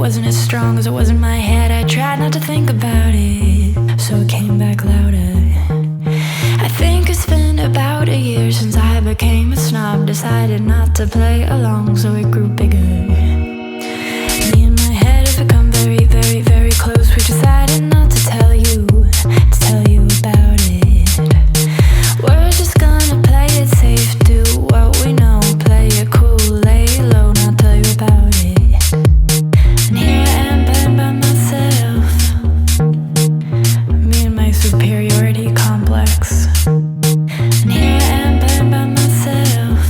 wasn't as strong as it was in my head. I tried not to think about it, so it came back louder. I think it's been about a year since I became a snob. Decided not to play along, so it grew bigger. Me and my head have become very, very, very close. We decided not to tell you about it. We're just gonna play it safe, do what we know, play it cool, lay low, not tell you about it. And here I am bad by myself, me and my superiority complex. And here I am bad by myself,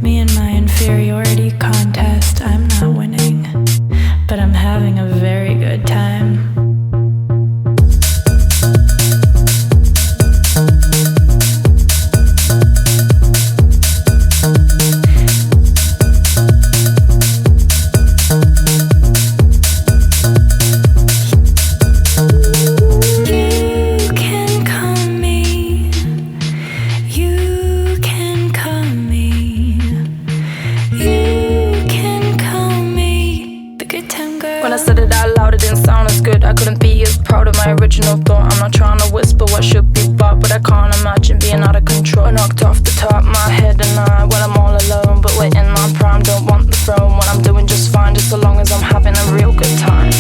me and my inferiority contest. I'm not winning, but I'm having a very good time. Original thought, I'm not trying to whisper what should be bought, but I can't imagine being out of control. I knocked off the top, my head and I, when I'm all alone, but we're in my prime, don't want the throne. What I'm doing just fine, just so long as I'm having a real good time.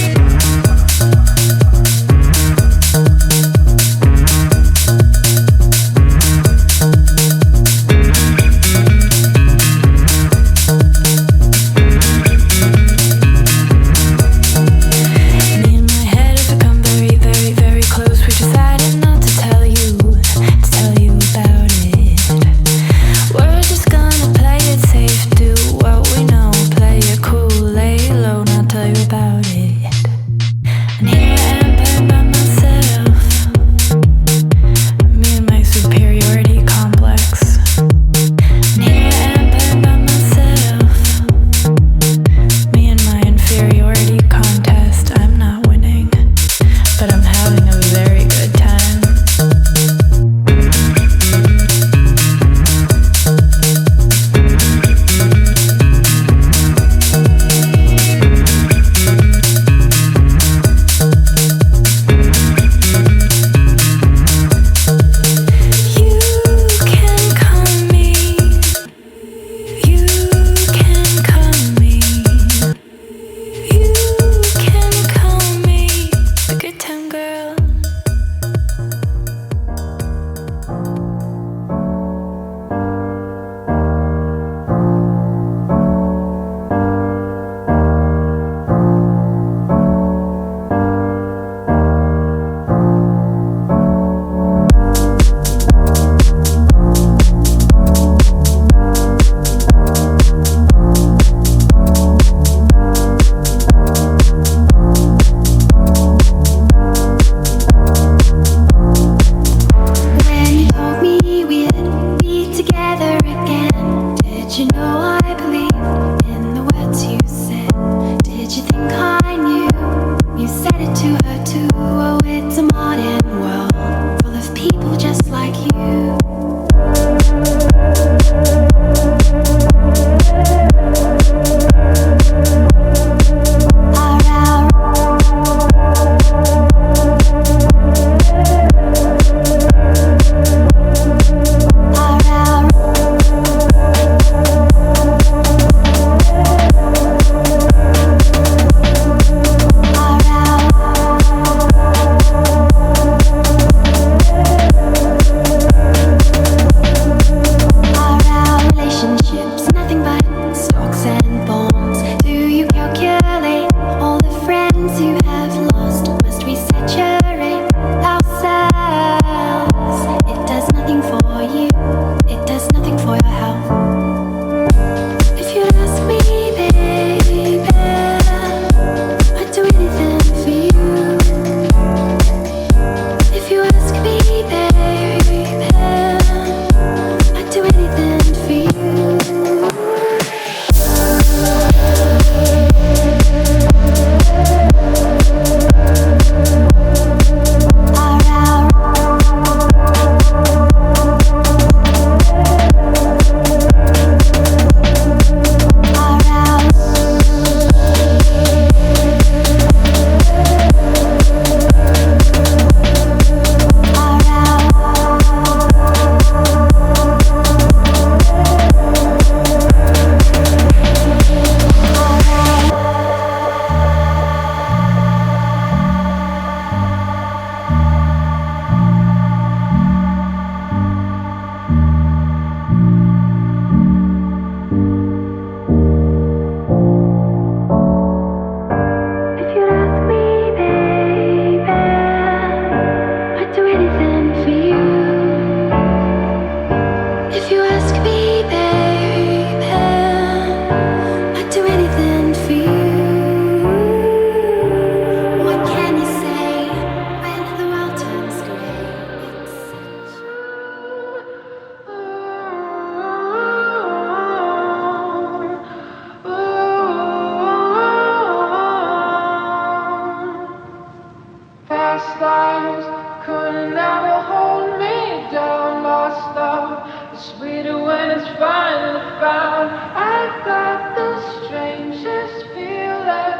We're sweeter when it's finally found. I got the strangest feeling.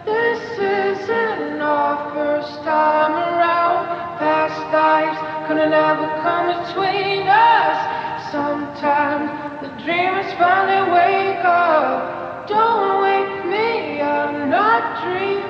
This isn't our first time around. Past lives couldn't ever come between us. Sometimes the dreamers finally wake up. Don't wake me, I'm not dreaming.